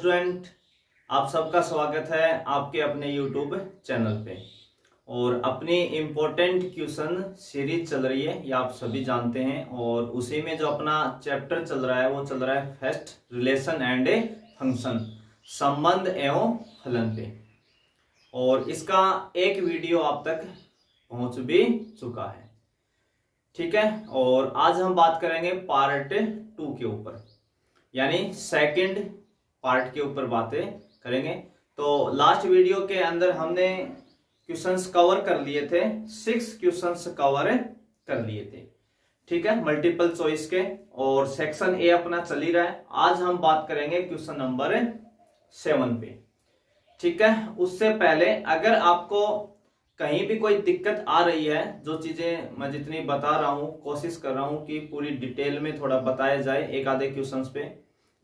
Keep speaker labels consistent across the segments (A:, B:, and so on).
A: Student, आप सबका स्वागत है आपके अपने YouTube चैनल पे। और अपनी इम्पोर्टेंट क्वेश्चन सीरीज चल रही है, ये आप सभी जानते हैं। और उसी में जो अपना चैप्टर चल रहा है वो चल रहा है first relation and a function, संबंध एवं फलन पे। और इसका एक वीडियो आप तक पहुंच भी चुका है, ठीक है। और आज हम बात करेंगे पार्ट 2 के ऊपर, यानी सेकंड पार्ट के ऊपर बातें करेंगे। तो लास्ट वीडियो के अंदर हमने क्वेश्चंस कवर कर लिए थे, 6 क्वेश्चंस कवर कर लिए थे, ठीक है, मल्टीपल चॉइस के। और सेक्शन ए अपना चल ही रहा है। आज हम बात करेंगे क्वेश्चन नंबर 7 पे, ठीक है। उससे पहले अगर आपको कहीं भी कोई दिक्कत आ रही है, जो चीजें मैं जितनी बता रहा हूं कोशिश कर रहा हूं कि पूरी डिटेल में थोड़ा बताया जाए एक आधे क्वेश्चंस पे।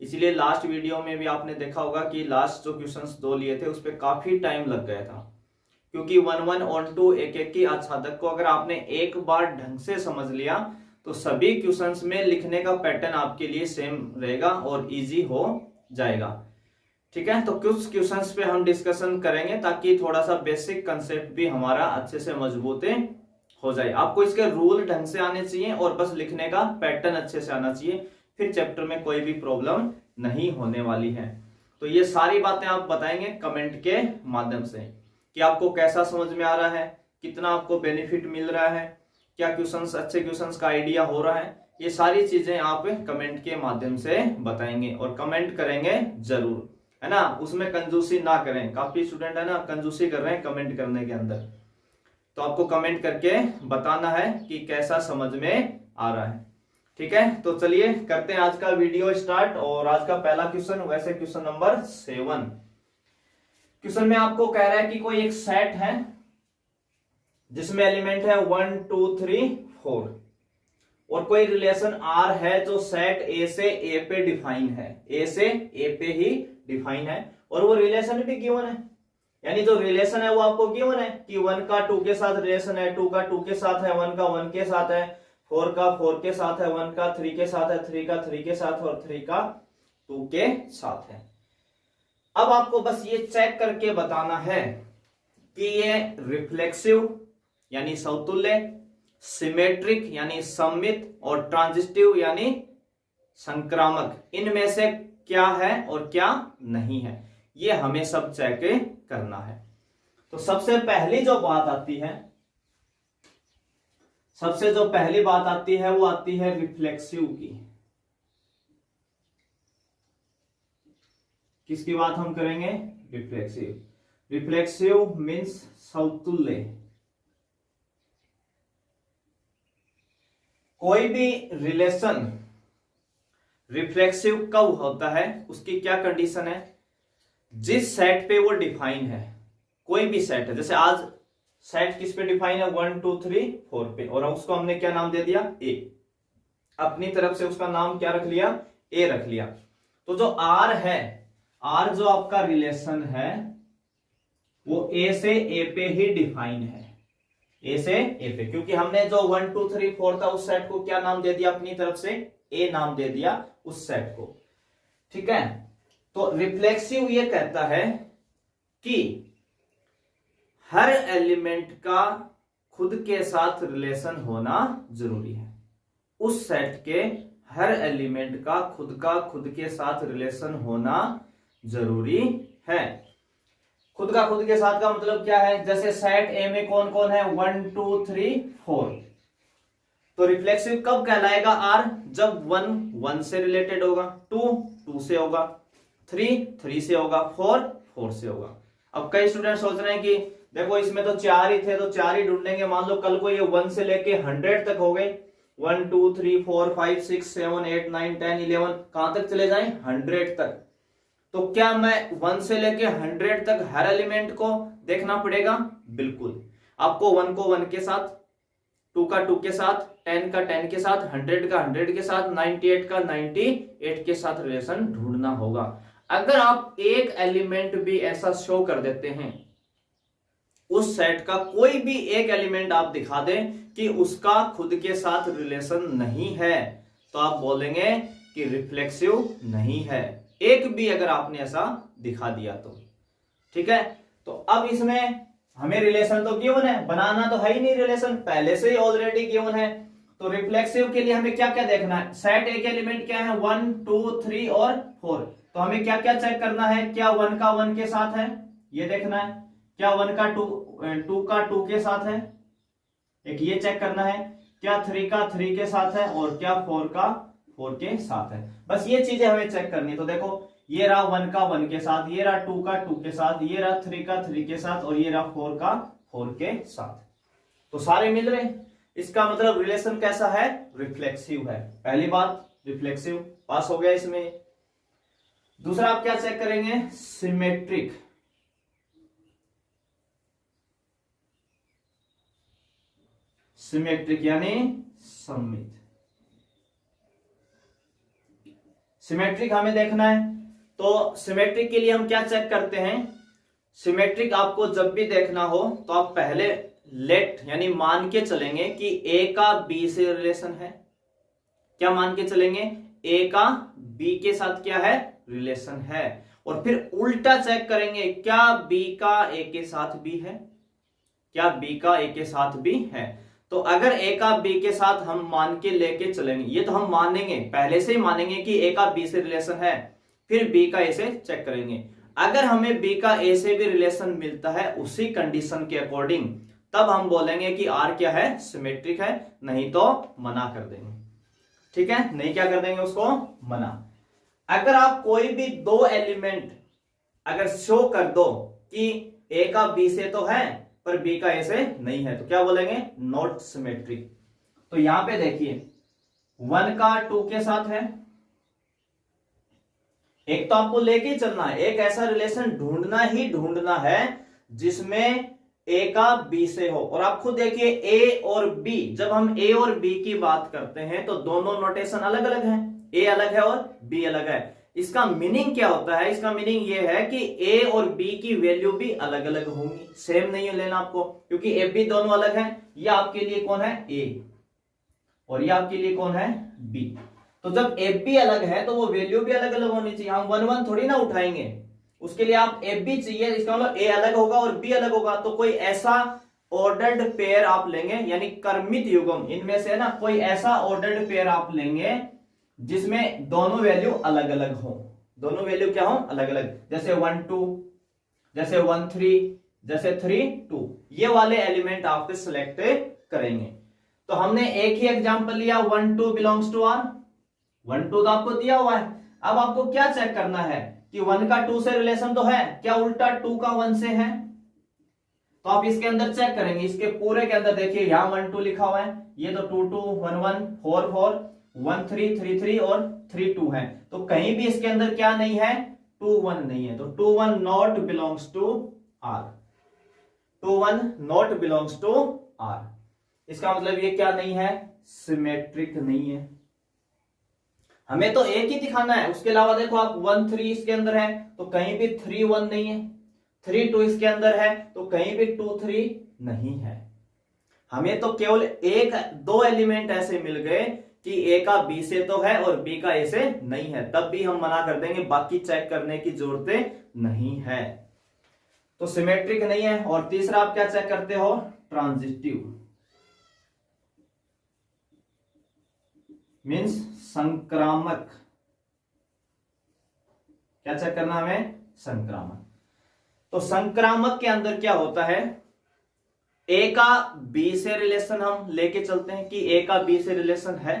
A: इसीलिए लास्ट वीडियो में भी आपने देखा होगा कि लास्ट जो क्वेश्चंस 2 लिए थे उस पर काफी टाइम लग गया था, क्योंकि 1 on 2 एक की आच्छादक को अगर आपने एक बार ढंग से समझ लिया तो सभी क्वेश्चंस में लिखने का पैटर्न आपके लिए सेम रहेगा और इजी हो जाएगा, ठीक है। तो कुछ क्वेश्चंस पे हम डिस्कशन करेंगे ताकि थोड़ा सा बेसिक कंसेप्ट भी हमारा अच्छे से मजबूत हो जाए। आपको इसके रूल ढंग से आने चाहिए और बस लिखने का पैटर्न अच्छे से आना चाहिए, फिर चैप्टर में कोई भी प्रॉब्लम नहीं होने वाली है। तो ये सारी बातें आप बताएंगे कमेंट के माध्यम से कि आपको कैसा समझ में आ रहा है, कितना आपको बेनिफिट मिल रहा है, क्या क्वेश्चंस अच्छे क्वेश्चंस का आइडिया हो रहा है। ये सारी चीजें आप कमेंट के माध्यम से बताएंगे और कमेंट करेंगे जरूर, है ना। उसमें कंजूसी ना करें, काफी स्टूडेंट है ना कंजूसी कर रहे हैं कमेंट करने के अंदर। तो आपको कमेंट करके बताना है कि कैसा समझ में आ रहा है, ठीक है। तो चलिए करते हैं आज का वीडियो स्टार्ट। और आज का पहला क्वेश्चन वैसे क्वेश्चन नंबर 7। क्वेश्चन में आपको कह रहा है कि कोई एक सेट है जिसमें एलिमेंट है 1 2 3 4 और कोई रिलेशन R है जो सेट A से A पे डिफाइन है, A से A पे ही डिफाइन है। और वो रिलेशन भी गिवन है, यानी जो रिलेशन है वो आपको गिवन है कि 1 का 2 के साथ रिलेशन है, 2 का 2 के साथ है, 1 का 1 के साथ है, 4 का 4 के साथ है, 1 का 3 के साथ है, 3 का 3 के साथ और 3 का 2 के साथ है। अब आपको बस ये चेक करके बताना है कि ये रिफ्लेक्सिव यानी समतुल्य, सिमेट्रिक यानी सममित और ट्रांजिस्टिव यानी संक्रामक, इनमें से क्या है और क्या नहीं है, ये हमें सब चेक करना है। तो सबसे पहली जो बात आती है, सबसे जो पहली बात आती है वो आती है रिफ्लेक्सिव की। किसकी बात हम करेंगे? रिफ्लेक्सिव। रिफ्लेक्सिव मीन्स समतुल्य। कोई भी रिलेशन रिफ्लेक्सिव कब होता है, उसकी क्या कंडीशन है? जिस सेट पे वो डिफाइन है, कोई भी सेट है, जैसे आज सेट किस पे डिफाइन है 1 2 3 4 पे, और उसको हमने क्या नाम दे दिया? ए। अपनी तरफ से उसका नाम क्या रख लिया? ए रख लिया। तो जो आर है, आर जो आपका रिलेशन है वो ए से ए पे ही डिफाइन है, ए से ए पे, क्योंकि हमने जो 1 2 3 4 था उस सेट को क्या नाम दे दिया? अपनी तरफ से ए नाम दे दिया उस सेट को, ठीक है। तो रिफ्लेक्सिव ये कहता है कि हर एलिमेंट का खुद के साथ रिलेशन होना जरूरी है। उस सेट के हर एलिमेंट का खुद के साथ रिलेशन होना जरूरी है। खुद के साथ का मतलब क्या है? जैसे सेट ए में कौन कौन है? 1 2 3 4। तो रिफ्लेक्सिव कब कहलाएगा आर? जब 1 1 से रिलेटेड होगा, 2 2 से होगा, 3 3 से होगा, 4 4 से होगा। अब कई स्टूडेंट सोच रहे हैं कि देखो इसमें तो 4 ही थे तो 4 ही ढूंढेंगे। मान लो कल को ये 1 से लेके 100 तक हो गए, 1 2 3 4 5 6 7 8 9 10 11, कहां तक चले जाएं? 100 तक। तो क्या मैं 1 से लेके 100 तक हर एलिमेंट को देखना पड़ेगा? बिल्कुल। आपको 1 को 1 के साथ, 2 का 2 के साथ, 10 का 10 के साथ, 100 का 100 के साथ, 98 का 98 के साथ रिलेशन ढूंढना होगा। अगर आप एक एलिमेंट भी ऐसा शो कर देते हैं, उस सेट का कोई भी एक एलिमेंट आप दिखा दें कि उसका खुद के साथ रिलेशन नहीं है, तो आप बोलेंगे कि रिफ्लेक्सिव नहीं है। एक भी अगर आपने ऐसा दिखा दिया तो ठीक है। तो अब इसमें हमें रिलेशन तो गिवन है, बनाना तो है ही नहीं, रिलेशन पहले से ही ऑलरेडी गिवन है। तो रिफ्लेक्सिव के लिए हमें क्या क्या देखना है, सेट एक एलिमेंट क्या है 1 2 3 और 4। तो हमें क्या क्या चेक करना है, क्या 1 का 1 के साथ है ये देखना है, क्या 1 का 2 का 2 के साथ है, एक ये चेक करना है, क्या 3 का 3 के साथ है और क्या 4 का 4 के साथ है। बस ये चीजें हमें चेक करनी है। तो देखो ये रहा 1 का 1 के साथ, ये रहा 2 का 2 के साथ, ये रहा 3 का 3 के साथ और ये रहा 4 का 4 के साथ। तो सारे मिल रहे हैं, इसका मतलब रिलेशन कैसा है, रिफ्लेक्सिव है। पहली बात रिफ्लेक्सिव पास हो गया इसमें। दूसरा आप क्या चेक करेंगे, सिमेट्रिक। सिमेट्रिक यानी सममित। सिमेट्रिक हमें देखना है। तो सिमेट्रिक के लिए हम क्या चेक करते हैं, सिमेट्रिक आपको जब भी देखना हो तो आप पहले लेट यानी मान के चलेंगे कि ए का बी से रिलेशन है। क्या मान के चलेंगे, ए का बी के साथ क्या है, रिलेशन है। और फिर उल्टा चेक करेंगे, क्या बी का ए के साथ भी है, क्या बी का ए के साथ भी है। तो अगर ए का बी के साथ हम मान के लेके चलेंगे, ये तो हम मानेंगे पहले से ही मानेंगे कि ए का बी से रिलेशन है, फिर बी का ए से चेक करेंगे। अगर हमें बी का ए से भी रिलेशन मिलता है उसी कंडीशन के अकॉर्डिंग, तब हम बोलेंगे कि आर क्या है, सिमेट्रिक है, नहीं तो मना कर देंगे। ठीक है, नहीं क्या कर देंगे, उसको मना। अगर आप कोई भी दो एलिमेंट अगर शो कर दो कि ए का बी से तो है पर बी का ए से नहीं है, तो क्या बोलेंगे, नॉट सिमेट्रिक। तो यहां पे देखिए 1 का 2 के साथ है, एक तो आपको लेके चलना है, एक ऐसा रिलेशन ढूंढना ही ढूंढना है जिसमें ए का बी से हो। और आप खुद देखिए ए और बी, जब हम ए और बी की बात करते हैं तो दोनों नोटेशन अलग अलग हैं, ए अलग है और बी अलग है। इसका मीनिंग क्या होता है, इसका मीनिंग ये है कि ए और बी की वैल्यू भी अलग अलग होंगी, सेम नहीं है लेना आपको, क्योंकि ए बी दोनों अलग हैं। ये आपके लिए कौन है, ए, और ये आपके लिए कौन है, बी। तो जब ए बी अलग है तो वो वैल्यू भी अलग अलग होनी चाहिए, हम 1 1 थोड़ी ना उठाएंगे, उसके लिए आप ए बी चाहिए, इसका मतलब ए अलग होगा और बी अलग होगा। तो कोई ऐसा ऑर्डर्ड पेयर आप लेंगे, यानी क्रमित युग्म, इनमें से ना कोई ऐसा ऑर्डर्ड पेयर आप लेंगे जिसमें दोनों वैल्यू अलग अलग हो, दोनों वैल्यू क्या हो, अलग अलग, जैसे 1 2, जैसे 1 3, जैसे 3 2, ये वाले एलिमेंट आप सिलेक्ट करेंगे। तो हमने एक ही एग्जांपल लिया, 1 2 बिलोंग्स टू आर, 1 2 तो आपको दिया हुआ है। अब आपको क्या चेक करना है कि 1 का 2 से रिलेशन तो है, क्या उल्टा 2 का 1 से है। तो आप इसके अंदर चेक करेंगे, इसके पूरे के अंदर देखिए यहां 1 2 लिखा हुआ है, ये तो 2 2 1 1 4 4 1 3 3 3 और 3 2 है। तो कहीं भी इसके अंदर क्या नहीं है, 2 1 नहीं है। तो 2 1 not belongs to R, 2 1 not belongs to R. इसका मतलब ये क्या नहीं है, सिमेट्रिक नहीं है। हमें तो एक ही दिखाना है, उसके अलावा देखो आप 1 3 इसके अंदर है तो कहीं भी 3 1 नहीं है, 3 2 इसके अंदर है तो कहीं भी 2 3 नहीं है। हमें तो केवल एक दो एलिमेंट ऐसे मिल गए कि ए का बी से तो है और बी का ए से नहीं है, तब भी हम मना कर देंगे, बाकी चेक करने की जरूरत नहीं है। तो सिमेट्रिक नहीं है। और तीसरा आप क्या चेक करते हो, ट्रांजिटिव, मीन्स संक्रामक। क्या चेक करना हमें, संक्रामक। तो संक्रामक के अंदर क्या होता है, ए का बी से रिलेशन हम लेके चलते हैं कि ए का बी से रिलेशन है,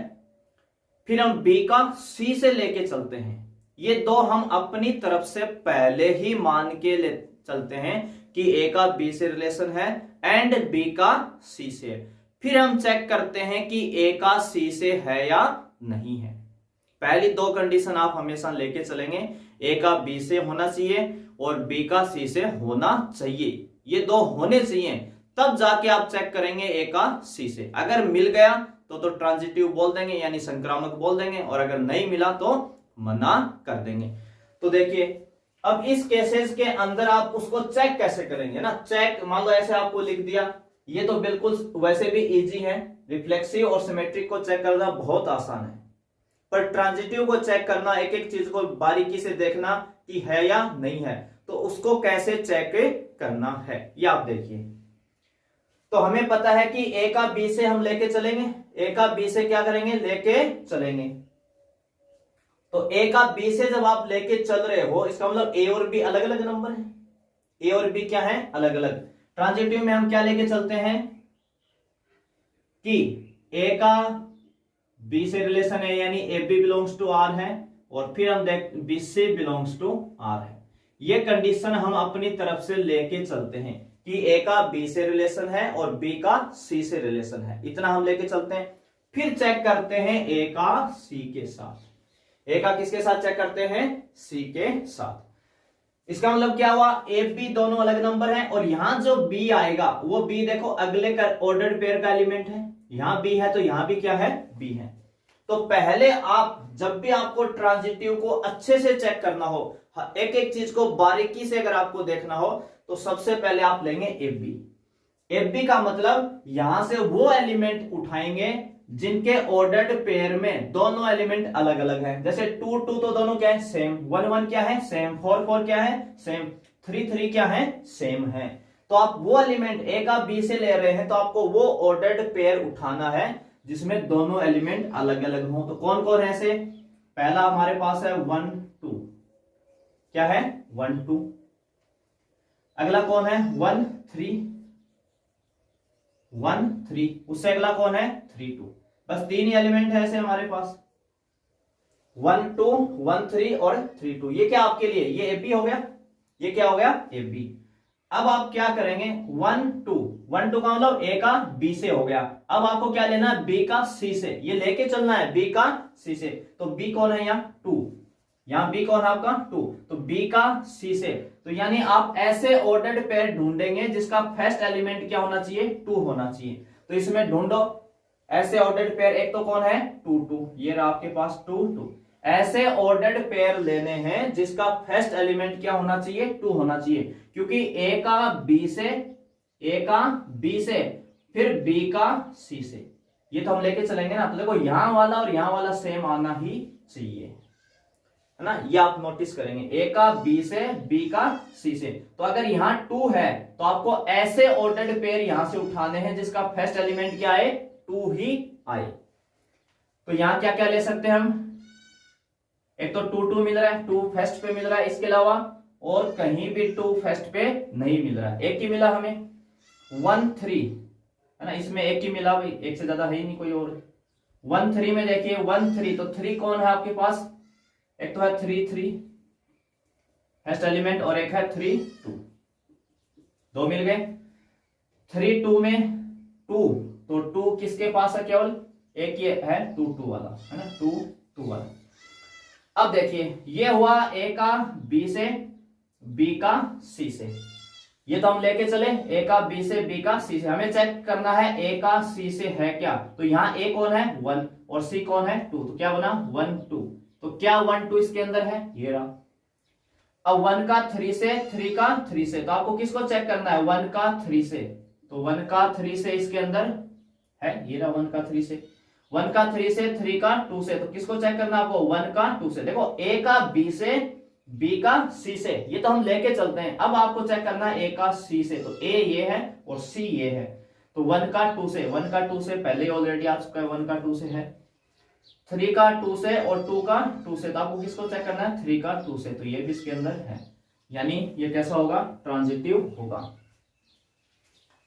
A: फिर हम बी का सी से लेके चलते हैं। ये दो हम अपनी तरफ से पहले ही मान के ले चलते हैं कि ए का बी से रिलेशन है एंड बी का सी से। फिर हम चेक करते हैं कि ए का सी से है या नहीं है। पहली दो कंडीशन आप हमेशा लेके चलेंगे, ए का बी से होना चाहिए और बी का सी से होना चाहिए, ये दो होने चाहिए, तब जाके आप चेक करेंगे ए का सी से। अगर मिल गया तो ट्रांजिटिव बोल देंगे यानी संक्रामक बोल देंगे, और अगर नहीं मिला तो मना कर देंगे। तो देखिए अब इस केसेस के अंदर आप उसको चेक कैसे करेंगे ना, चेक मान लो ऐसे आपको लिख दिया, ये तो बिल्कुल वैसे भी इजी है, रिफ्लेक्सिव और सिमेट्रिक को चेक करना बहुत आसान है। पर ट्रांजिटिव को चेक करना, एक एक चीज को बारीकी से देखना कि है या नहीं है, तो उसको कैसे चेक करना है ये आप देखिए। तो हमें पता है कि ए का बी से हम लेके चलेंगे, ए का बी से क्या करेंगे, लेके चलेंगे। तो ए का बी से जब आप लेके चल रहे हो, इसका मतलब ए और बी अलग अलग नंबर है, ए और बी क्या है, अलग अलग। ट्रांजिटिव में हम क्या लेके चलते हैं कि ए का बी से रिलेशन है, यानी A B belongs to R है, और फिर हम देख B C belongs to R है। ये कंडीशन हम अपनी तरफ से लेके चलते हैं कि ए का बी से रिलेशन है और बी का सी से रिलेशन है, इतना हम लेके चलते हैं। फिर चेक करते हैं ए का सी के साथ, ए का किसके साथ चेक करते हैं, सी के साथ। इसका मतलब क्या हुआ, ए बी दोनों अलग नंबर हैं, और यहां जो बी आएगा वो बी देखो अगले का ऑर्डर्ड पेयर का एलिमेंट है, यहां बी है तो यहां भी क्या है, बी है। तो पहले आप जब भी आपको ट्रांजिटिव को अच्छे से चेक करना हो, एक एक चीज को बारीकी से अगर आपको देखना हो, तो सबसे पहले आप लेंगे एफ बी। एफ बी का मतलब यहां से वो एलिमेंट उठाएंगे जिनके ऑर्डर्ड पेयर में दोनों एलिमेंट अलग अलग हैं। जैसे 2 2 तो दोनों क्या है, सेम। 1 1 क्या है, सेम। 4 4 क्या है, सेम। 3 3 क्या है, सेम है। तो आप वो एलिमेंट ए का बी से ले रहे हैं, तो आपको वो ऑर्डर्ड पेयर उठाना है जिसमें दोनों एलिमेंट अलग अलग हों। तो कौन कौन है ऐसे, पहला हमारे पास है 1 2, क्या है 1 2। अगला कौन है 1 3, 1 3। उससे अगला कौन है 3 2। बस 3 ही एलिमेंट है ऐसे हमारे पास, 1 2 1 3 और 3 2। ये क्या आपके लिए, ये ए बी हो गया, ये क्या हो गया, ए बी। अब आप क्या करेंगे, 1 2 1 2 का मतलब ए का बी से हो गया। अब आपको क्या लेना है, बी का सी से, ये लेके चलना है बी का सी से। तो बी कौन है यहाँ 2, यहाँ बी कौन है आपका 2, तो बी का सी से। तो यानी आप ऐसे ऑर्डर्ड पेयर ढूंढेंगे जिसका फर्स्ट एलिमेंट क्या होना चाहिए, 2 होना चाहिए। तो इसमें ढूंढो ऐसे ऑर्डर्ड पेयर, एक तो कौन है 2 2, ये रहा आपके पास 2 2। ऐसे ऑर्डर्ड पेयर लेने हैं जिसका फर्स्ट एलिमेंट क्या होना चाहिए, 2 होना चाहिए, क्योंकि ए का बी से, ए का बी से, फिर बी का सी से, ये तो हम लेके चलेंगे ना। तो देखो यहां वाला और यहां वाला सेम आना ही चाहिए, है ना। ये आप नोटिस करेंगे, ए का बी से, बी का सी से। तो अगर यहां 2 है तो आपको ऐसे ऑर्डर्ड पेयर यहां से उठाने हैं जिसका फर्स्ट एलिमेंट क्या आए, 2 ही आए। तो यहां क्या क्या ले सकते हैं हम, एक तो 2 2 मिल रहा है, 2 फर्स्ट पे मिल रहा है, इसके अलावा और कहीं भी 2 फर्स्ट पे नहीं मिल रहा है, एक ही मिला हमें 1 3, है ना। इसमें एक ही मिला भाई, एक से ज्यादा है ही नहीं कोई और। 1 3 में देखिए 1 3, तो 3 कौन है आपके पास, एक तो है 3 3 फर्स्ट एलिमेंट, और एक है 3 2, 2 मिल गए। 3 2 में 2, तो 2 किसके पास है, केवल एक ये है 2 2 वाला, है ना, 2 2 वाला। अब देखिए ये हुआ ए का बी से, बी का सी से, ये तो हम लेके चले ए का बी से, बी का सी से। हमें चेक करना है ए का सी से है क्या, तो यहां ए कौन है 1 और सी कौन है 2, तो क्या बना 1 2। तो क्या 1 2 इसके अंदर है, ये रहा। अब 1 का 3 से, 3 का 3 से, तो आपको किसको चेक करना है, 1 का 3 से। तो 1 का 3 से इसके अंदर है, ये रहा 1 का 3 से। 1 का 3 से, 3 का 2 से, तो किसको चेक करना आपको, 1 का 2 से। देखो ए का बी से, बी का सी से, ये तो हम लेके चलते हैं। अब आपको चेक करना है ए का सी से, तो ए ये है और सी ये है। तो 1 का 2 से, 1 का 2 से पहले ऑलरेडी आ चुका है, 1 का 2 से है। 3 का 2 से और 2 का 2 से, तो आपको किसको चेक करना है, 3 का 2 से, तो ये भी इसके अंदर है। यानी ये कैसा होगा, ट्रांजिटिव होगा।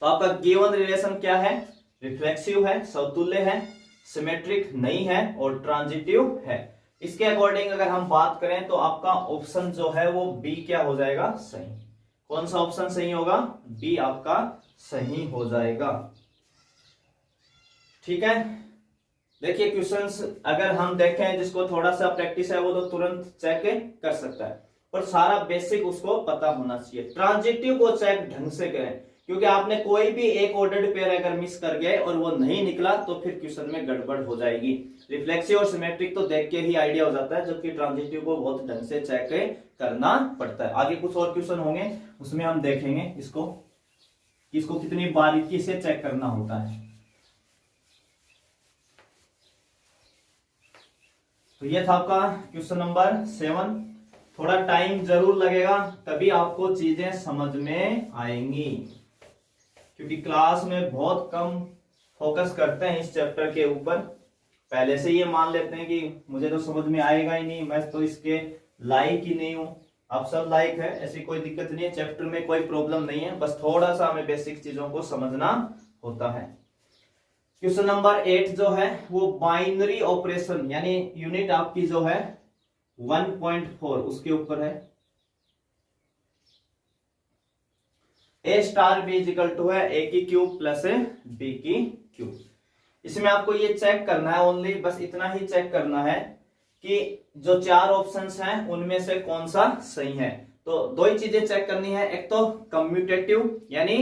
A: तो आपका गिवन रिलेशन क्या है, रिफ्लेक्सिव है, समतुल्य है, सिमेट्रिक नहीं है और ट्रांजिटिव है। इसके अकॉर्डिंग अगर हम बात करें तो आपका ऑप्शन जो है वो बी क्या हो जाएगा, सही। कौन सा ऑप्शन सही होगा, बी आपका सही हो जाएगा। ठीक है, देखिए क्वेश्चंस अगर हम देखें, जिसको थोड़ा सा प्रैक्टिस है वो तो तुरंत चेक कर सकता है, पर सारा बेसिक उसको पता होना चाहिए। ट्रांजिटिव को चेक ढंग से करें, क्योंकि आपने कोई भी एक ऑर्डर्ड पेयर अगर मिस कर गए और वो नहीं निकला तो फिर क्वेश्चन में गड़बड़ हो जाएगी। रिफ्लेक्सिव और सिमेट्रिक तो देख के ही आइडिया हो जाता है, जबकि ट्रांजिटिव को बहुत ढंग से चेक करना पड़ता है। आगे कुछ और क्वेश्चन होंगे, उसमें हम देखेंगे इसको कितनी बारीकी से चेक करना होता है। तो ये था आपका क्वेश्चन नंबर 7। थोड़ा टाइम जरूर लगेगा, तभी आपको चीजें समझ में आएंगी, क्योंकि क्लास में बहुत कम फोकस करते हैं इस चैप्टर के ऊपर। पहले से ये मान लेते हैं कि मुझे तो समझ में आएगा ही नहीं, मैं तो इसके लायक ही नहीं हूं। आप सब लायक है, ऐसी कोई दिक्कत नहीं है, चैप्टर में कोई प्रॉब्लम नहीं है, बस थोड़ा सा हमें बेसिक चीजों को समझना होता है। क्वेश्चन नंबर 8 जो है वो बाइनरी ऑपरेशन, यानी यूनिट आपकी जो है 1.4 उसके ऊपर है। ए स्टार बी इजिकल टू है ए की क्यूब प्लस बी की क्यूब। इसमें आपको ये चेक करना है, ओनली बस इतना ही चेक करना है कि जो 4 ऑप्शंस हैं उनमें से कौन सा सही है। तो 2 ही चीजें चेक करनी है, एक तो कम्यूटेटिव यानी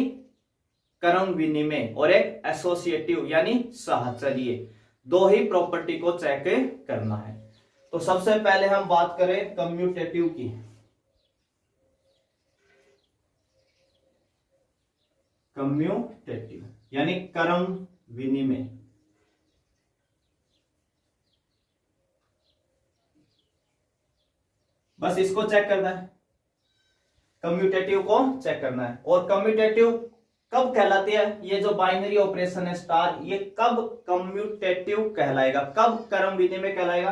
A: क्रम विनिमय, और एक एसोसिएटिव यानी साहचर्य। 2 ही प्रॉपर्टी को चेक करना है। तो सबसे पहले हम बात करें कम्यूटेटिव की। कम्यूटेटिव यानी क्रम विनिमय। बस इसको चेक करना है, कम्यूटेटिव को चेक करना है। और कम्यूटेटिव कब कहलाती है, ये जो बाइनरी ऑपरेशन है स्टार, ये कब कम्यूटेटिव कहलाएगा, कब क्रम विनिमय कहलाएगा?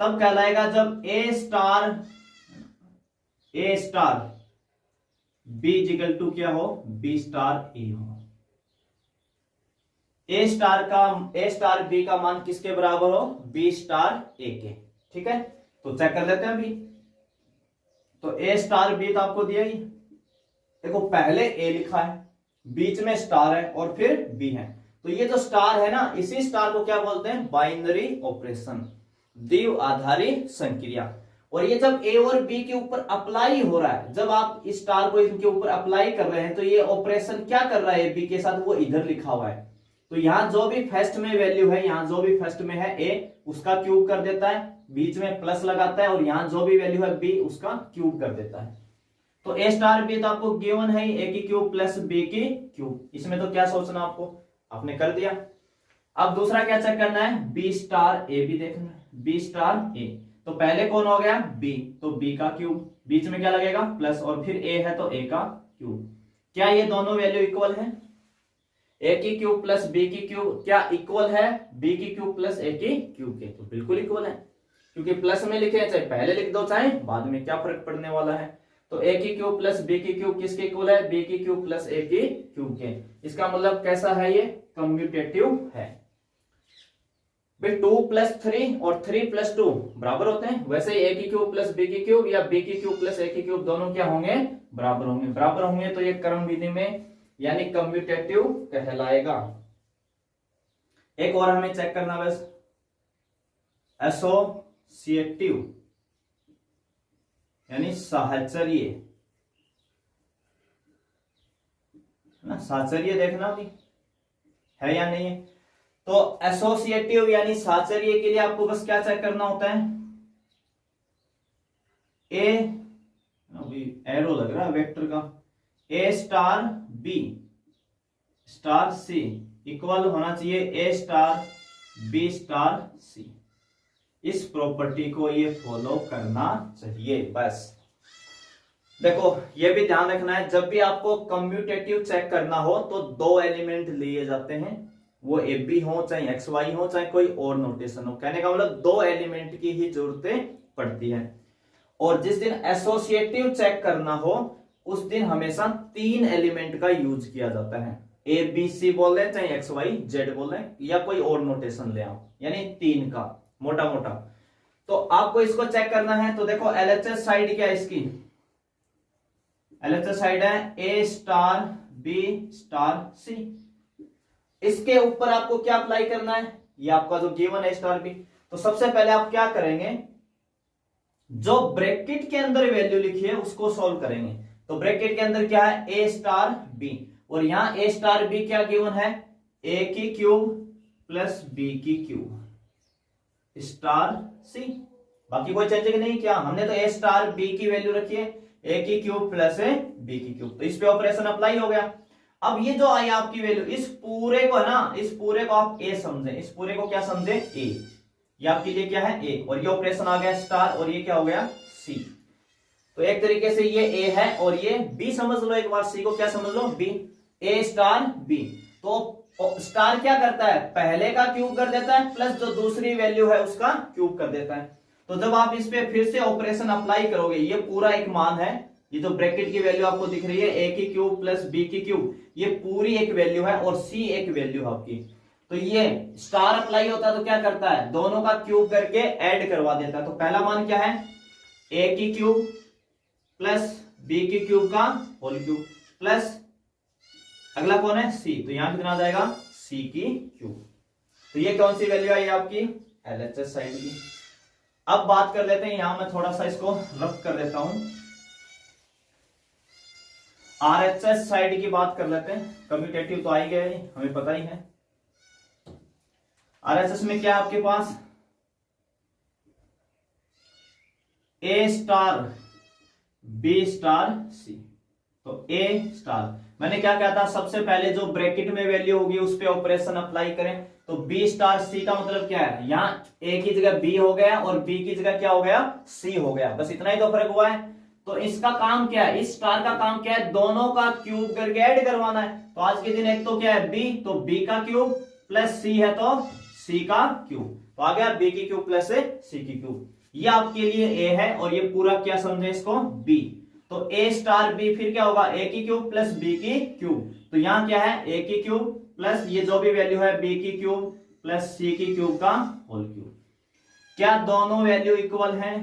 A: तब कहलाएगा जब ए स्टार बी इक्वल टू क्या हो, बी स्टार ए हो। ए स्टार बी का मान किसके बराबर हो, बी स्टार ए के। ठीक है, तो चेक कर लेते हैं अभी। तो ए स्टार बी तो आपको दिया ही, देखो पहले ए लिखा है, बीच में स्टार है और फिर बी है। तो ये जो स्टार है ना, इसी स्टार को क्या बोलते हैं, बाइनरी ऑपरेशन, द्विआधारी संक्रिया। और ये जब ए और बी के ऊपर अप्लाई हो रहा है, जब आप इस स्टार को इनके ऊपर अप्लाई कर रहे हैं, तो ये ऑपरेशन क्या कर रहा है ए बी के साथ, वो इधर लिखा हुआ है। तो यहां जो भी फर्स्ट में वैल्यू है, यहां जो भी फर्स्ट में है ए, उसका क्यूब कर देता है, बीच में प्लस लगाता है, और यहां जो भी वैल्यू है बी, उसका क्यूब कर देता है। तो ए स्टार बी तो आपको गिवन है ए की क्यूब प्लस बी की क्यूब। इसमें तो क्या सोचना आपको, आपने कर दिया। अब दूसरा क्या चेक करना है, बी स्टार ए भी देखना है, बी स्टार ए। तो पहले कौन हो गया, बी, तो बी का क्यूब, बीच में क्या लगेगा, प्लस, और फिर ए है तो ए का क्यूब। क्या ये दोनों वैल्यू इक्वल है, ए की क्यूब प्लस बी की क्यूब क्या इक्वल है बी की क्यूब प्लस ए की क्यूब के? तो बिल्कुल इक्वल है, क्योंकि प्लस में लिखे, चाहे पहले लिख दो चाहे बाद में, क्या फर्क पड़ने वाला है। तो ए की क्यूब प्लस बी की क्यूब किसके इक्वल है, बी की क्यूब प्लस ए की क्यूब के। इसका मतलब कैसा है, ये कम्यूटेटिव है। 2 प्लस 3 और 3 प्लस 2 बराबर होते हैं, वैसे ही ए की क्यूब प्लस बी की क्यूब या बी की क्यूब प्लस ए की क्यूब दोनों क्या होंगे, बराबर होंगे। बराबर होंगे तो ये क्रम विनिमय यानी कम्यूटेटिव कहलाएगा। एक और हमें चेक करना बस, एसोसिएटिव यानी साहचर्य ना, साहचर्य देखना भी है या नहीं है। तो एसोसिएटिव यानी साहचर्य के लिए आपको बस क्या चेक करना होता है, ए, अभी एरो लग रहा है वेक्टर का, ए star B star c equal होना चाहिए ए स्टार बी स्टार सी। इस प्रॉपर्टी को ये फॉलो करना चाहिए। बस देखो ये भी ध्यान रखना है, जब भी आपको कम्यूटेटिव चेक करना हो तो 2 एलिमेंट लिए जाते हैं, वो ए बी हो चाहे एक्स वाई हो चाहे कोई और नोटेशन हो। कहने का मतलब 2 एलिमेंट की ही जरूरतें पड़ती है। और जिस दिन एसोसिएटिव चेक करना हो उस दिन हमेशा 3 एलिमेंट का यूज किया जाता है। ए बी सी बोल रहे हैं चाहे एक्स वाई जेड बोल रहे हैं, या कोई और नोटेशन ले आओ, यानी 3 का मोटा मोटा। तो आपको इसको चेक करना है। तो देखो एलएचएस साइड क्या है इसकी, एलएचएस साइड है ए स्टार बी स्टार सी। इसके ऊपर आपको क्या अप्लाई करना है, ये आपका जो गिवन है स्टार बी। तो सबसे पहले आप क्या करेंगे, जो ब्रैकेट के अंदर वैल्यू लिखी है उसको सॉल्व करेंगे। तो ब्रैकेट के अंदर क्या है, ए स्टार बी, और यहां ए स्टार बी क्या गिवन है, ए की क्यूब प्लस बी की क्यूब स्टार सी। बाकी कोई चेंजिंग नहीं किया हमने, तो ए स्टार बी की वैल्यू रखी है ए की क्यूब प्लस बी की क्यूब। तो इस पे ऑपरेशन अप्लाई हो गया। अब ये जो आई आपकी वैल्यू, इस पूरे को ना, इस पूरे को आप ए समझे, इस पूरे को क्या समझे, ए। ये आपके लिए क्या है ए, और ये ऑपरेशन आ गया स्टार, और ये क्या हो गया सी। तो एक तरीके से ये ए है और ये बी समझ लो, एक बार सी को क्या समझ लो बी, ए स्टार बी। तो स्टार क्या करता है, पहले का क्यूब कर देता है प्लस जो दूसरी वैल्यू है उसका क्यूब कर देता है। तो जब आप इस पे फिर से ऑपरेशन अप्लाई करोगे, ये पूरा एक मान है, ये जो ब्रैकेट की वैल्यू आपको दिख रही है ए की क्यूब प्लस बी की क्यूब, ये पूरी एक वैल्यू है और सी एक वैल्यू है आपकी। तो ये स्टार अप्लाई होता है तो क्या करता है, दोनों का क्यूब करके ऐड करवा देता है। तो पहला मान क्या है, ए की क्यूब प्लस बी की क्यूब का होल क्यूब प्लस अगला कौन है सी, तो यहां कितना आ जाएगा सी की क्यूब। तो ये कौन सी वैल्यू है, ये आपकी एलएचएस साइड की। अब बात कर लेते हैं, यहां मैं थोड़ा सा इसको रफ कर देता हूं, आरएचएस साइड की बात कर लेते हैं। कम्यूटेटिव तो आ ही गए, हमें पता ही है। आरएचएस में क्या है आपके पास, ए स्टार बी स्टार सी। तो ए स्टार मैंने क्या कहा था, सबसे पहले जो ब्रैकेट में वैल्यू होगी उस पे ऑपरेशन अप्लाई करें। तो बी स्टार सी का मतलब क्या है, यहां ए की जगह बी हो गया और बी की जगह क्या हो गया सी हो गया, बस इतना ही तो फर्क हुआ है। तो इसका काम क्या है, इस स्टार का काम क्या है, दोनों का क्यूब करके ऐड करवाना है। तो आज के दिन एक तो क्या है बी, तो बी का क्यूब प्लस सी है तो सी का क्यूब, तो आ गया बी की क्यूब प्लस सी की क्यूब। ये आपके लिए ए है और ये पूरा क्या समझे इसको बी। तो ए स्टार बी फिर क्या होगा, ए की क्यूब प्लस बी की क्यूब। तो यहां क्या है ए की क्यूब प्लस ये जो भी वैल्यू है बी की क्यूब प्लस सी की क्यूब का होल क्यूब। क्या दोनों वैल्यू इक्वल हैं,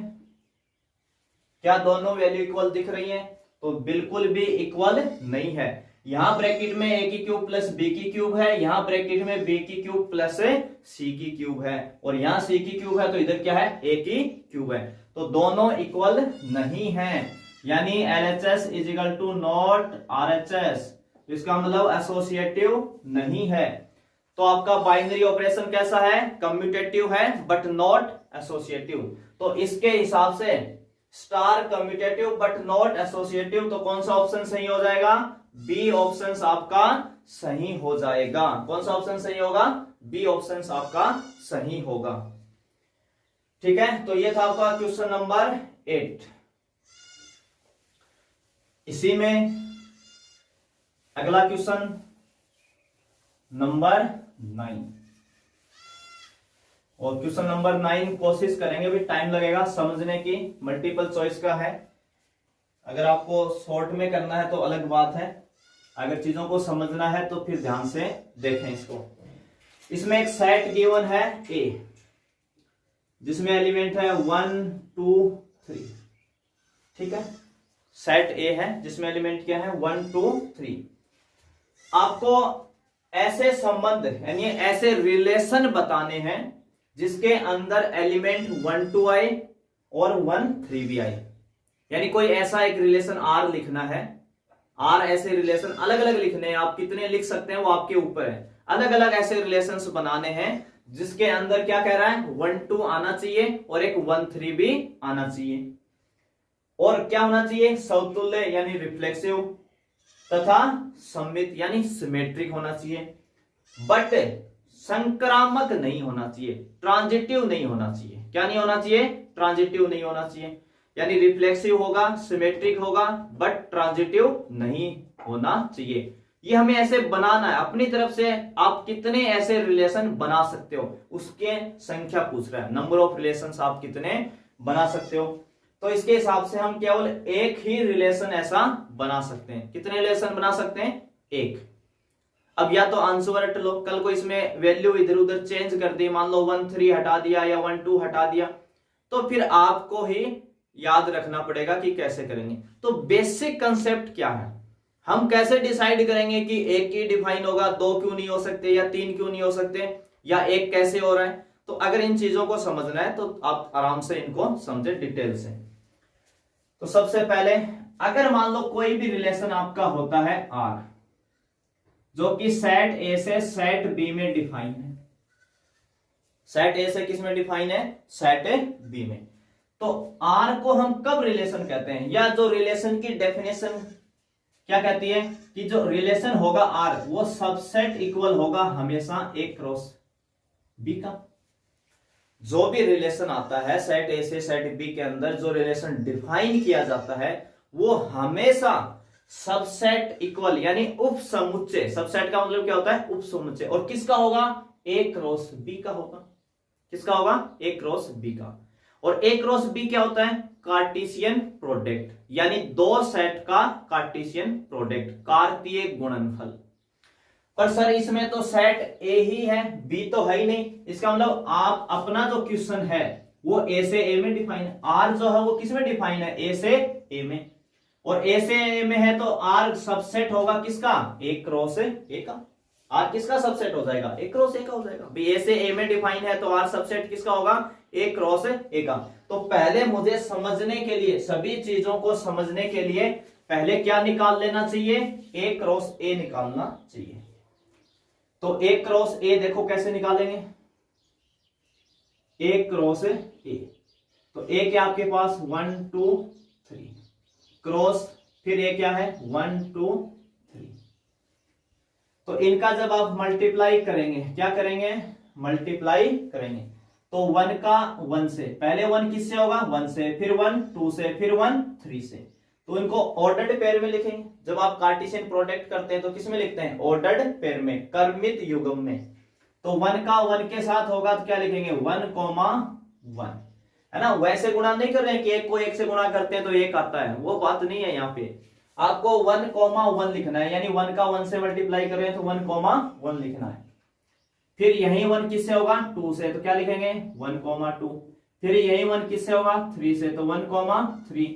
A: क्या दोनों वैल्यू इक्वल दिख रही हैं, तो बिल्कुल भी इक्वल नहीं है। यहां ब्रैकेट में ए की क्यूब प्लस बी की क्यूब है, यहां ब्रैकेट में बी की क्यूब प्लस सी की क्यूब है, और यहां सी की क्यूब है तो इधर क्या है ए की क्यूब है। तो दोनों इक्वल नहीं है, यानी LHS is equal to not RHS, इसका मतलब एसोसिएटिव नहीं है। तो आपका बाइनरी ऑपरेशन कैसा है, कम्यूटेटिव है बट नॉट एसोसिएटिव। तो इसके हिसाब से star commutative but not associative, तो कौन सा ऑप्शन सही हो जाएगा, बी ऑप्शन आपका सही हो जाएगा। कौन सा ऑप्शन सही होगा, बी ऑप्शन आपका सही होगा। ठीक है, तो ये था आपका क्वेश्चन नंबर 8। इसी में अगला क्वेश्चन नंबर 9, और क्वेश्चन नंबर 9 कोशिश करेंगे, भी टाइम लगेगा समझने की, मल्टीपल चॉइस का है। अगर आपको शॉर्ट में करना है तो अलग बात है, अगर चीजों को समझना है तो फिर ध्यान से देखें इसको। इसमें एक सेट गिवन है ए, जिसमें एलिमेंट है 1 2 3। ठीक है, सेट ए है जिसमें एलिमेंट क्या है 1 2 3। आपको ऐसे संबंध यानी ऐसे रिलेशन बताने हैं जिसके अंदर एलिमेंट 1 2 आए और 1 3 भी आए, यानी कोई ऐसा एक रिलेशन आर लिखना है। आर ऐसे रिलेशन अलग अलग लिखने हैं, आप कितने लिख सकते हैं वो आपके ऊपर है। अलग अलग ऐसे रिलेशंस बनाने हैं जिसके अंदर क्या कह रहा है 1 2 आना चाहिए और एक 1 3 भी आना चाहिए, और क्या होना चाहिए समतुल्य यानी रिफ्लेक्सिव, तथा सममित यानी सिमेट्रिक होना चाहिए, बट संक्रामक नहीं होना चाहिए, ट्रांजिटिव नहीं होना चाहिए। क्या नहीं होना चाहिए, ट्रांजिटिव नहीं होना चाहिए, यानी रिफ्लेक्सिव होगा सिमेट्रिक होगा बट ट्रांजिटिव नहीं होना चाहिए। ये हमें ऐसे बनाना है अपनी तरफ से। आप कितने ऐसे रिलेशन बना सकते हो उसके संख्या पूछ रहा है, नंबर ऑफ रिलेशंस आप कितने बना सकते हो। तो इसके हिसाब से हम केवल एक ही रिलेशन ऐसा बना सकते हैं। कितने रिलेशन बना सकते हैं, एक। अब या तो आंसर रट लो, कल को इसमें वैल्यू इधर उधर चेंज कर दी, मान लो 1 3 हटा दिया या 1 2 हटा दिया, तो फिर आपको ही याद रखना पड़ेगा कि कैसे करेंगे। तो बेसिक कंसेप्ट क्या है, हम कैसे डिसाइड करेंगे कि एक ही डिफाइन होगा, दो क्यों नहीं हो सकते या तीन क्यों नहीं हो सकते, या एक कैसे हो रहा है। तो अगर इन चीजों को समझना है तो आप आराम से इनको समझे डिटेल से। तो सबसे पहले अगर मान लो कोई भी रिलेशन आपका होता है आर, जो कि सेट ए से सेट बी में डिफाइन है। सेट ए से किस में डिफाइन है, सेट बी में। तो आर को हम कब रिलेशन कहते हैं, या जो रिलेशन की डेफिनेशन क्या कहती है कि जो रिलेशन होगा आर वो सबसेट इक्वल होगा हमेशा ए क्रॉस बी का। जो भी रिलेशन आता है सेट ए से सेट बी के अंदर, जो रिलेशन डिफाइन किया जाता है वो हमेशा सबसेट इक्वल यानी उप समुच्चय, सबसेट का मतलब क्या होता है? उप समुच्चय। और किसका होगा? ए क्रॉस बी का होगा। किसका होगा? ए क्रॉस बी का। और ए क्रॉस बी क्या होता है? कार्टेशियन प्रोडक्ट, यानी दो सेट का कार्टेशियन प्रोडक्ट, कार्तीय गुणनफल। पर सर इसमें तो सेट ए ही है, बी तो है ही नहीं। इसका मतलब आप अपना जो क्वेश्चन है वो ए से ए में डिफाइन है, आर जो है वो किस में डिफाइन है? ए से ए में। और ए से ए में है तो आर सबसेट होगा किसका? ए क्रॉस ए का। आर किसका सबसेट हो जाएगा? ए क्रॉस ए का हो जाएगा। भाई ए से ए में डिफाइन है तो आर सबसेट किसका होगा? ए क्रॉस ए का। तो पहले मुझे समझने के लिए, सभी चीजों को समझने के लिए पहले क्या निकाल लेना चाहिए? ए क्रॉस ए निकालना चाहिए। तो ए क्रॉस ए देखो कैसे निकालेंगे? ए क्रॉस ए, तो ए क्या आपके पास? 1 2 3 क्रॉस, फिर ए क्या है? 1 2 3। तो इनका जब आप मल्टीप्लाई करेंगे, क्या करेंगे? मल्टीप्लाई करेंगे। तो 1 का 1 से, पहले 1 किससे होगा? 1 से, फिर 1 2 से, फिर 1 3 से। तो इनको ऑर्डर्ड पेयर में लिखेंगे। जब आप कार्टेशियन प्रोडक्ट करते हैं तो किस में लिखते हैं? ऑर्डर्ड पेयर में, क्रमित युग्म में। तो 1 का 1 के साथ होगा तो क्या लिखेंगे? 1,1, है ना। वैसे गुणा नहीं कर रहे हैं कि एक को एक से गुणा करते हैं तो एक आता है, वो बात नहीं है। यहाँ पे आपको 1,1 लिखना है, यानी 1 का 1 से मल्टीप्लाई कर रहे हैं तो 1,1 लिखना है। फिर यही 1 किससे होगा? 2 से, तो क्या लिखेंगे? 1,2। फिर यही 1 किससे होगा? 3 से, तो 1,3।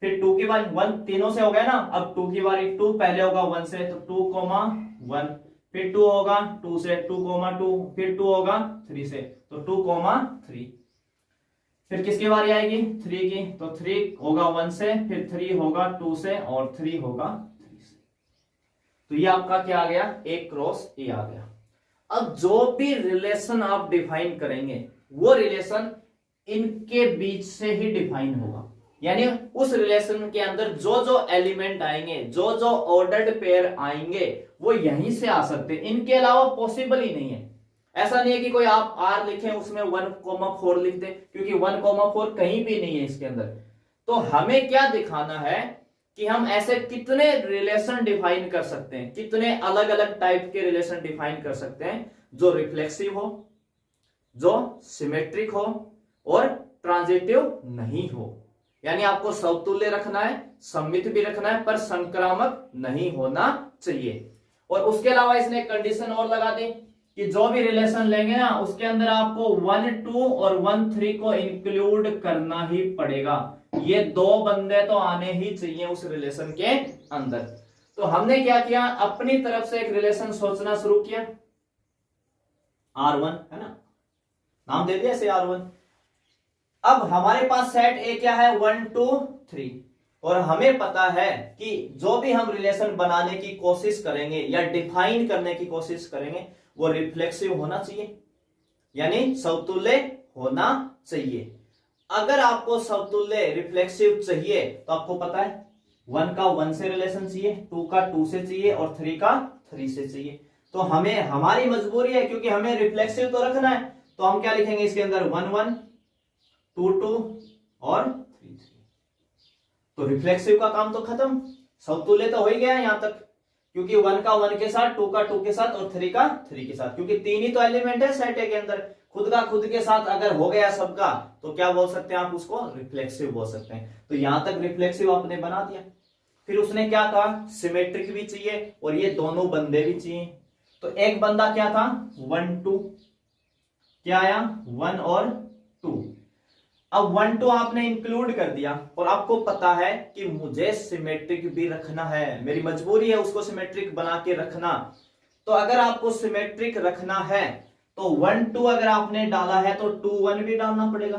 A: फिर 2 की बारी 1 तीनों से हो गया ना, अब 2 की बारी 2 पहले होगा 1 से, तो 2,1। फिर 2 होगा 2 से, 2,2। फिर 2 होगा 3 से, तो 2,3। फिर किसकी बारी आएगी? 3 की, तो 3 होगा 1 से, फिर 3 होगा 2 से, और 3 होगा 3 से। तो ये आपका क्या आ गया? ए क्रॉस ए आ गया। अब जो भी रिलेशन आप डिफाइन करेंगे वो रिलेशन इनके बीच से ही डिफाइन होगा, यानी उस रिलेशन के अंदर जो जो एलिमेंट आएंगे, जो जो ऑर्डर्ड पेयर आएंगे वो यहीं से आ सकते हैं, इनके अलावा पॉसिबल ही नहीं है। ऐसा नहीं है कि कोई आप आर लिखें उसमें 1,4 लिख दें, क्योंकि 1,4 कहीं भी नहीं है इसके अंदर। तो हमें क्या दिखाना है कि हम ऐसे कितने रिलेशन डिफाइन कर सकते हैं, कितने अलग अलग टाइप के रिलेशन डिफाइन कर सकते हैं जो रिफ्लेक्सिव हो, जो सिमेट्रिक हो और ट्रांजिटिव नहीं हो। यानी आपको समतुल्य रखना है, सममित भी रखना है, पर संक्रामक नहीं होना चाहिए। और उसके अलावा इसने कंडीशन और लगा दी कि जो भी रिलेशन लेंगे ना उसके अंदर आपको 1 2 और 1 3 को इंक्लूड करना ही पड़ेगा। ये दो बंदे तो आने ही चाहिए उस रिलेशन के अंदर। तो हमने क्या किया? अपनी तरफ से एक रिलेशन सोचना शुरू किया, R1, है ना, नाम दे दिया इसे R1। अब हमारे पास सेट ए क्या है? 1 2 3। और हमें पता है कि जो भी हम रिलेशन बनाने की कोशिश करेंगे या डिफाइन करने की कोशिश करेंगे वो रिफ्लेक्सिव होना चाहिए, यानी समतुल्य होना चाहिए। अगर आपको समतुल्य रिफ्लेक्सिव चाहिए तो आपको पता है 1 का 1 से रिलेशन चाहिए, 2 का 2 से चाहिए और 3 का 3 से चाहिए। तो हमें, हमारी मजबूरी है क्योंकि हमें रिफ्लेक्सिव तो रखना है, तो हम क्या लिखेंगे इसके अंदर? 1 1 2 2 और 3 3। तो रिफ्लेक्सिव का काम तो खत्म, समतुल्य तो हो ही गया यहां तक, क्योंकि 1 का 1 के साथ, 2 का 2 के साथ और 3 का 3 के साथ, क्योंकि 3 ही तो एलिमेंट है सेट ए के अंदर। खुद का खुद के साथ अगर हो गया सबका तो क्या बोल सकते हैं आप? उसको रिफ्लेक्सिव बोल सकते हैं। तो यहां तक रिफ्लेक्सिव आपने बना दिया। फिर उसने क्या कहा? सिमेट्रिक भी चाहिए और ये दोनों बंदे भी चाहिए। तो एक बंदा क्या था? 1 2, क्या आया? 1 और 2। अब 1 2 आपने इंक्लूड कर दिया और आपको पता है कि मुझे सिमेट्रिक भी रखना है, मेरी मजबूरी है उसको सिमेट्रिक बना के रखना। तो अगर आपको सिमेट्रिक रखना है तो 1 2 अगर आपने डाला है तो 2 1 भी डालना पड़ेगा,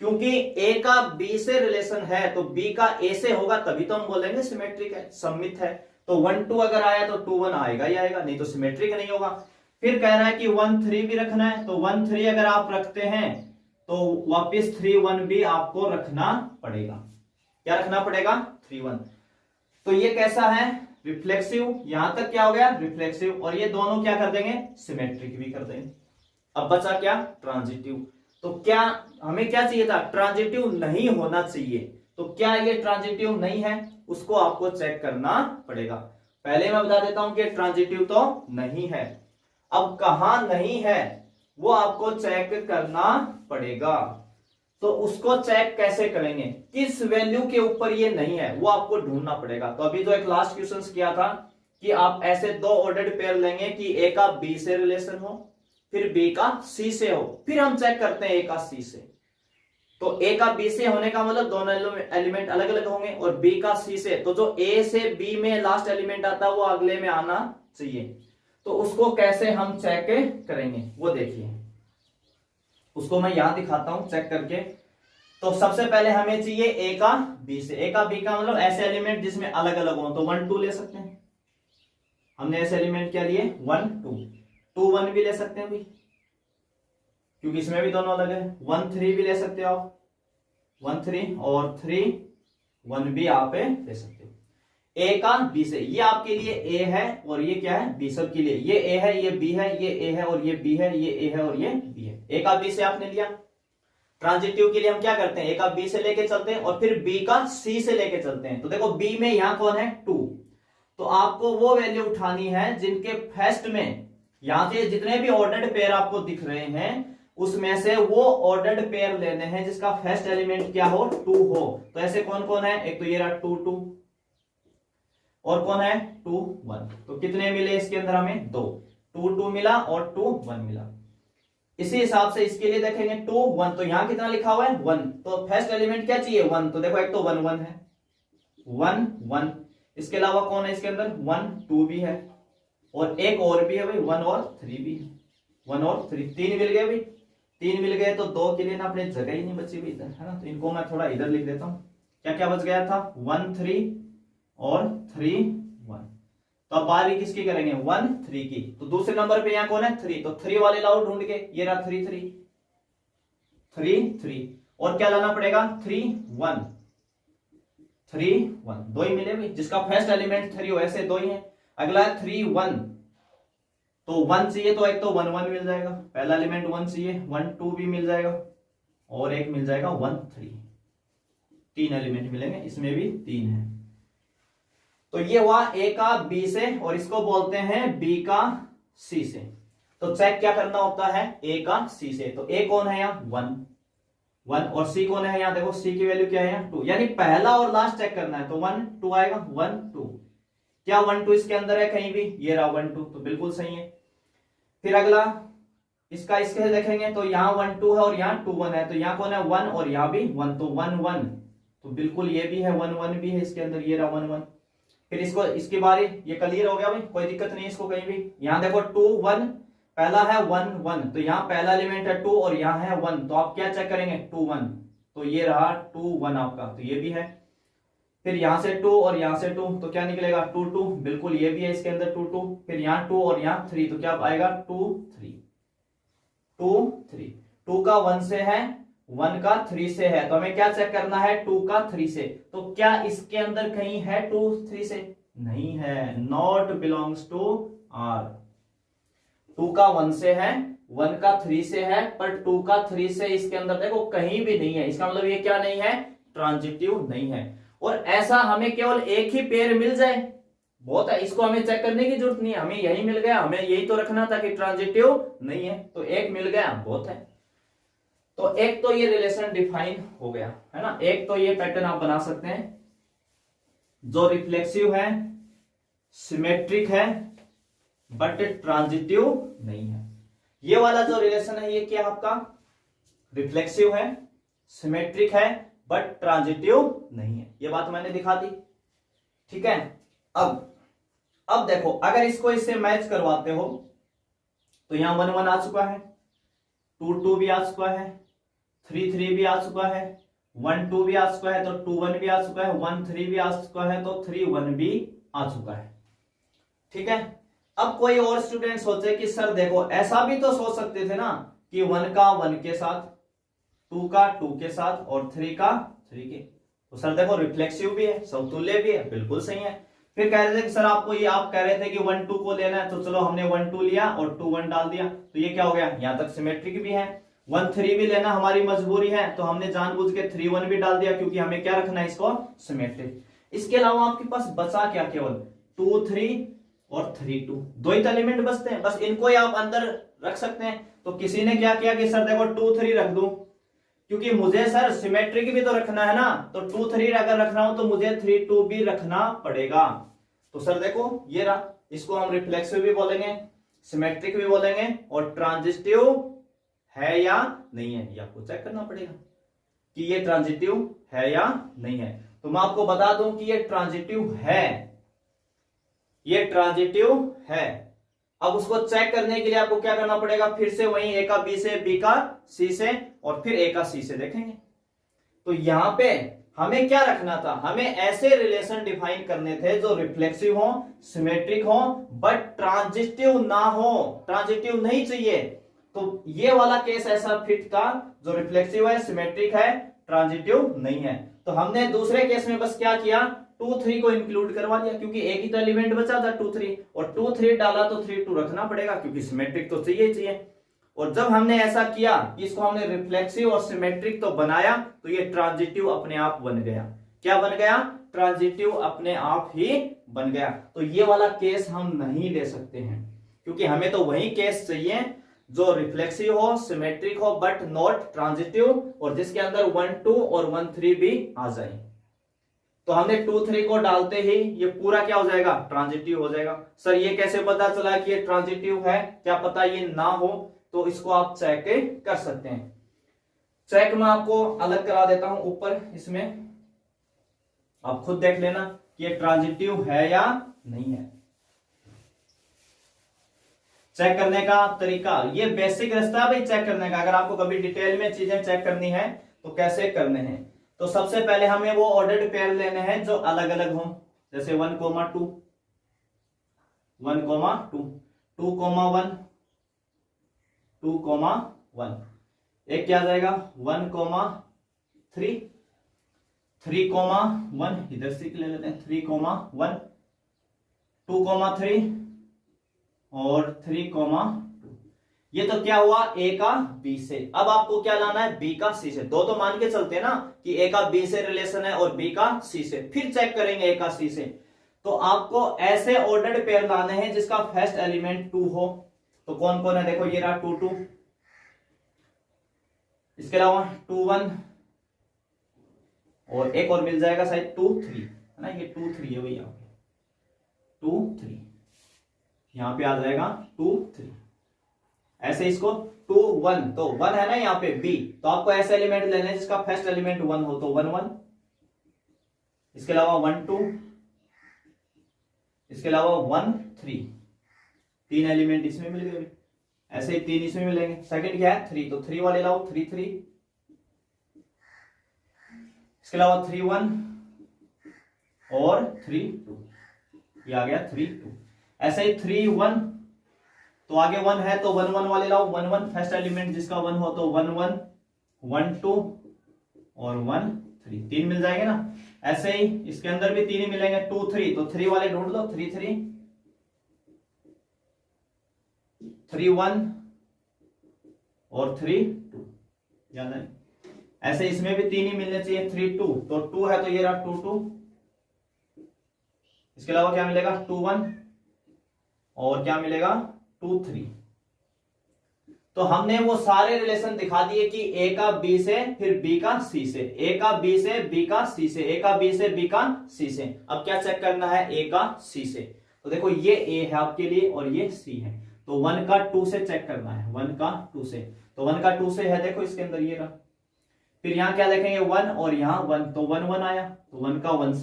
A: क्योंकि ए का बी से रिलेशन है तो बी का ए से होगा तभी तो हम बोलेंगे सिमेट्रिक है, सममित है। तो 1 2 अगर आया तो 2 1 आएगा ही आएगा, नहीं तो सिमेट्रिक नहीं होगा। फिर कह रहा है कि 1 3 भी रखना है, तो 1 3 अगर आप रखते हैं तो वापस 3 1 भी आपको रखना पड़ेगा। क्या रखना पड़ेगा? 3 1। तो ये कैसा है? रिफ्लेक्सिव। यहां तक क्या हो गया? रिफ्लेक्सिव। और ये दोनों क्या कर देंगे? सिमेट्रिक भी कर देंगे। अब बचा क्या? ट्रांजिटिव। तो क्या हमें क्या चाहिए था, ट्रांजिटिव नहीं होना चाहिए। तो क्या ये ट्रांजिटिव नहीं है, उसको आपको चेक करना पड़ेगा। पहले मैं बता देता हूं कि ट्रांजिटिव तो नहीं है। अब कहां नहीं है वो आपको चेक करना पड़ेगा। तो उसको चेक कैसे करेंगे, किस वैल्यू के ऊपर ये नहीं है वो आपको ढूंढना पड़ेगा। तो अभी जो एक लास्ट क्वेश्चन किया था कि आप ऐसे दो ऑर्डर्ड पेयर लेंगे कि ए का बी से रिलेशन हो, फिर बी का सी से हो, फिर हम चेक करते हैं ए का सी से। तो ए का बी से होने का मतलब दोनों एलिमेंट अलग अलग होंगे, और बी का सी से, तो जो ए से बी में लास्ट एलिमेंट आता है वो अगले में आना चाहिए। तो उसको कैसे हम चेक करेंगे वो देखिए, उसको मैं यहां दिखाता हूं चेक करके। तो सबसे पहले हमें चाहिए ए का बी से। ए का बी का मतलब ऐसे एलिमेंट जिसमें अलग अलग हो, तो 1 2 ले सकते हैं। हमने ऐसे एलिमेंट क्या लिए, 1 2, 2 1 भी ले सकते हैं भी, क्योंकि इसमें भी दोनों अलग है। 1 3 भी ले सकते हो आप, 1 3, और 3 1 भी आप ले सकते हो। ए का बी से, ये आपके लिए ए है और ये क्या है, बी। सब के लिए ये ए है, ये बी है, ये ए है और ये बी है, ये ए है और ये बी है। ए का बी से आपने लिया। ट्रांजिटिव के लिए हम क्या करते हैं, ए का बी से लेके चलते हैं और फिर बी का सी से लेके चलते हैं। तो देखो बी में यहां कौन है, 2। तो आपको वो वैल्यू उठानी है जिनके फर्स्ट में, यहां से जितने भी ऑर्डर्ड पेयर आपको दिख रहे हैं उसमें से वो ऑर्डर्ड पेयर लेने हैं जिसका फर्स्ट एलिमेंट क्या हो, 2 हो। तो ऐसे कौन कौन है, एक तो ये रहा 2 2, और कौन है 2 1। तो कितने मिले इसके अंदर हमें, 2 2 2 मिला और 2 1 मिला। इसी हिसाब से इसके लिए देखेंगे 2 1, तो यहां कितना लिखा हुआ है 1, तो फर्स्ट एलिमेंट क्या चाहिए 1। तो देखो एक तो 1 1 है, 1 1। इसके अलावा कौन है इसके अंदर, 1 2 भी है, और एक और भी है भाई 1 और 3 भी है, 1 और 3, 3 मिल गए भाई। 3 मिल गए तो 2 के लिए ना अपने जगह ही नहीं बची भाई इधर, है ना। तो इनको मैं थोड़ा इधर लिख देता हूं। क्या क्या बच गया था, 1 3 और 3 1। तो अब बारी किसकी करेंगे, 1 3 की। तो दूसरे नंबर पे यहाँ कौन है, 3। तो 3 वाले लाओ ढूंढ के, ये रहा 3 3 3 3, और क्या लाना पड़ेगा 3 1 3 1। 2 ही मिले भाई, जिसका फर्स्ट एलिमेंट 3 हो ऐसे 2 ही है। अगला है 3 1, तो 1 चाहिए तो एक तो 1 1 मिल जाएगा, पहला एलिमेंट 1 चाहिए, 1 2 भी मिल जाएगा, और एक मिल जाएगा 1 3। 3 एलिमेंट मिलेंगे, इसमें भी 3 है। तो ये हुआ ए का बी से, और इसको बोलते हैं बी का सी से। तो चेक क्या करना होता है, ए का सी से। तो ए कौन है यहाँ 1 1, और सी कौन है यहाँ, देखो सी की वैल्यू क्या है यहाँ 2, यानी पहला और लास्ट चेक करना है। तो 1 2 आएगा, 1 2। क्या 1 2 इसके अंदर है कहीं भी, ये रहा 1 2, तो बिल्कुल सही है। फिर अगला इसका इसके देखेंगे, तो यहाँ 1 2 है और यहाँ 2 1 है, तो यहाँ कौन है 1 और यहाँ भी 1, तो 1 1, तो बिल्कुल ये भी है 1 1 भी है इसके अंदर, ये रहा 1 1। फिर इसको इसकी बारी, ये क्लियर हो गया भाई, कोई दिक्कत नहीं इसको कहीं भी। यहाँ देखो 2 1, पहला है 1 1, तो यहाँ पहला एलिमेंट है 2 और यहाँ है 1, तो आप क्या चेक करेंगे 2 1, तो ये रहा 2 1 आपका, तो ये भी है। फिर यहाँ से 2 और यहाँ से 2, तो क्या निकलेगा 2 2, बिल्कुल ये भी है इसके अंदर 2 2। फिर यहाँ 2 और यहाँ 3, तो क्या आएगा 2 3 2 3। 2 का 1 से है, 1 का 3 से है, तो हमें क्या चेक करना है 2 का 3 से। तो क्या इसके अंदर कहीं है 2 3 से, नहीं है, नॉट बिलोंग्स टू आर। 2 का 1 से है, 1 का 3 से है, पर 2 का 3 से इसके अंदर देखो कहीं भी नहीं है। इसका मतलब ये क्या नहीं है, ट्रांजिटिव नहीं है। और ऐसा हमें केवल एक ही पेयर मिल जाए बहुत है, इसको हमें चेक करने की जरूरत नहीं है। हमें यही मिल गया, हमें यही तो रखना था कि ट्रांजिटिव नहीं है, तो एक मिल गया बहुत है। तो एक तो ये रिलेशन डिफाइन हो गया, है ना। एक तो ये पैटर्न आप बना सकते हैं, जो रिफ्लेक्सिव है, सिमेट्रिक है, बट ट्रांजिटिव नहीं है। ये वाला जो रिलेशन है ये क्या आपका रिफ्लेक्सिव है, सिमेट्रिक है, बट ट्रांजिटिव नहीं है। ये बात मैंने दिखा दी, ठीक है। अब देखो, अगर इसको इससे मैच करवाते हो तो यहां 1 1 आ चुका है, 2 2 भी आ चुका है, 3 3 भी आ चुका है, 1 2 भी आ चुका है, तो 2 1 भी आ चुका है, 1 3 भी आ चुका है, तो 3 1 भी आ चुका है, ठीक है। अब कोई और स्टूडेंट सोचे कि सर देखो ऐसा भी तो सोच सकते थे ना कि 1 का 1 के साथ, 2 का 2 के साथ और 3 का 3 के। तो सर देखो रिफ्लेक्सिव भी है, समतुल्य भी है, बिल्कुल सही है। फिर कह रहे थे कि सर आपको ये, आप कह रहे थे कि 1 2 को लेना है, तो चलो हमने 1 2 लिया और 2 1 डाल दिया, तो ये क्या हो गया, यहां तक सिमेट्रिक भी है। 1 3 भी लेना हमारी मजबूरी है, तो हमने जानबूझ के 3 1 भी डाल दिया, क्योंकि हमें क्या रखना है इसको, सिमेट्रिक। इसके अलावा आपके पास बचा क्या, केवल 2 3 और 3 2, दो ही एलिमेंट बचते हैं, बस इनको ही आप अंदर रख सकते हैं। तो किसी ने क्या किया कि सर देखो 2 3 रख दूं, क्योंकि मुझे सर सिमेट्रिक भी तो रखना है ना, तो 2 3 अगर रखना हो तो मुझे 3 2 भी रखना पड़ेगा। तो सर देखो ये रहा, इसको हम रिफ्लेक्सिव भी बोलेंगे, सिमेट्रिक भी बोलेंगे, और ट्रांजिटिव है या नहीं है, ये आपको चेक करना पड़ेगा कि ये ट्रांजिटिव है या नहीं है। तो मैं आपको बता दूं कि ये ट्रांजिटिव है, ये ट्रांजिटिव है। अब उसको चेक करने के लिए आपको क्या करना पड़ेगा, फिर से वही ए का बी से, बी का सी से, और फिर ए का सी से देखेंगे। तो यहां पे हमें क्या रखना था, हमें ऐसे रिलेशन डिफाइन करने थे जो रिफ्लेक्सिव हो, सिमेट्रिक हो, बट ट्रांजिटिव ना हो, ट्रांजिटिव नहीं चाहिए। तो ये वाला केस ऐसा फिट था जो रिफ्लेक्सिव है, सिमेट्रिक है, ट्रांजिटिव नहीं है। तो हमने दूसरे केस में बस क्या किया, 2 3 को इंक्लूड करवा दिया, क्योंकि एक ही तो एलिमेंट बचा था 2 3, और 2 3 डाला तो 3 2 रखना पड़ेगा, क्योंकि सिमेट्रिक तो चाहिए ही चाहिए। और जब हमने ऐसा किया, इसको हमने रिफ्लेक्सिव और सिमेट्रिक तो बनाया, तो ये ट्रांजिटिव अपने आप बन गया। क्या बन गया, ट्रांजिटिव अपने आप ही बन गया। तो ये वाला केस हम नहीं ले सकते हैं, क्योंकि हमें तो वही केस चाहिए जो रिफ्लेक्सिव हो, सिमेट्रिक हो, बट नॉट ट्रांजिटिव, और जिसके अंदर 1 2 और 1 3 भी आ जाए। तो हमने 2 3 को डालते ही ये पूरा क्या हो जाएगा, ट्रांजिटिव हो जाएगा। सर ये कैसे पता चला कि ये ट्रांजिटिव है, क्या पता ये ना हो, तो इसको आप चेक कर सकते हैं। चेक मैं आपको अलग करा देता हूं ऊपर, इसमें आप खुद देख लेना कि ये ट्रांजिटिव है या नहीं है। चेक करने का तरीका, ये बेसिक रास्ता है भाई चेक करने का। अगर आपको कभी डिटेल में चीजें चेक करनी है तो कैसे करने हैं, तो सबसे पहले हमें वो ऑर्डर्ड पेयर लेने हैं जो अलग अलग हों, जैसे 1 2 1 2 2 1 2 1, एक क्या जाएगा 1 3 3 1, इधर से ले लेते हैं 3 1 2 3 और 3 2। ये तो क्या हुआ, ए का बी से। अब आपको क्या लाना है, बी का सी से। दो तो मान के चलते हैं ना कि ए का बी से रिलेशन है और बी का सी से, फिर चेक करेंगे ए का सी से। तो आपको ऐसे ऑर्डर्ड पेयर लाने हैं जिसका फर्स्ट एलिमेंट 2 हो। तो कौन कौन है, देखो ये रहा 2 2, इसके अलावा 2 1, और एक और मिल जाएगा शायद 2 3, है ना, ये 2 3 है भैया, 2 3 यहां पे आ जाएगा 2 3। ऐसे इसको 2 1, तो 1 है ना यहाँ पे बी, तो आपको ऐसे एलिमेंट लेने हैं जिसका फर्स्ट एलिमेंट 1 हो, तो 1 1, इसके अलावा 1 2, इसके अलावा 1 3, 3 एलिमेंट इसमें मिल गए। ऐसे ही 3 इसमें मिलेंगे। सेकंड क्या है 3, तो 3 वाले लाओ 3 3, इसके अलावा 3 1 और 3 2, ये आ गया 3 2। ऐसे ही 3 1, तो आगे 1 है तो 1 1 वाले लाओ, 1 1 फर्स्ट एलिमेंट जिसका 1 हो, तो 1 1 1 2 और 1 3, 3 मिल जाएंगे ना। ऐसे ही इसके अंदर भी 3 ही मिलेंगे, 2 3, तो 3 वाले ढूंढ लो, 3 3 3 1 और 3 2, याद है। ऐसे इसमें भी 3 ही मिलने चाहिए, 3 2, तो 2 है तो ये रहा 2 2, इसके अलावा क्या मिलेगा 2 1 और क्या मिलेगा 2 3। तो हमने वो सारे रिलेशन दिखा दिए कि ए का बी से, फिर बी का सी से, ए का बी से, बी का सी से, ए का बी से, बी का सी से। अब क्या चेक करना है, ए का सी से। तो देखो ये ए है आपके लिए और ये सी है, तो 1 का 2 से चेक करना है, 1 का 2 से। तो 1 का 2 से है, देखो इसके अंदर ये रहा। फिर यहाँ क्या देखेंगे 1 और यहाँ 1, तो 1 1 आया, तो 1 का 1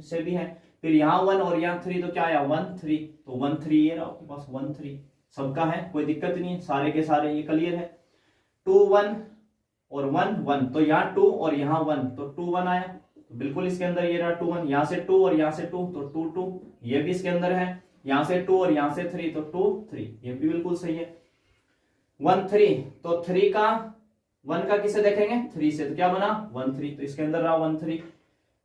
A: से भी है। फिर यहाँ 1 और यहाँ 3, तो क्या आया 1 3, तो 1 3 ये रहा आपके पास 1 3, सबका है, कोई दिक्कत नहीं है, सारे के सारे ये क्लियर है। 2 1 और 1 1, तो यहाँ 2 और यहाँ 1, तो 2 1 आया, तो बिल्कुल इसके अंदर ये रहा 2 1। यहाँ से 2 और यहाँ से 2, तो 2 2, ये भी इसके अंदर है। यहाँ से 2 और यहाँ से 3, तो 2 3, ये भी बिल्कुल सही है। 1 3, तो 3 का 1 का किसे देखेंगे 3 से, तो क्या बना 1 3, तो इसके अंदर रहा 1 3।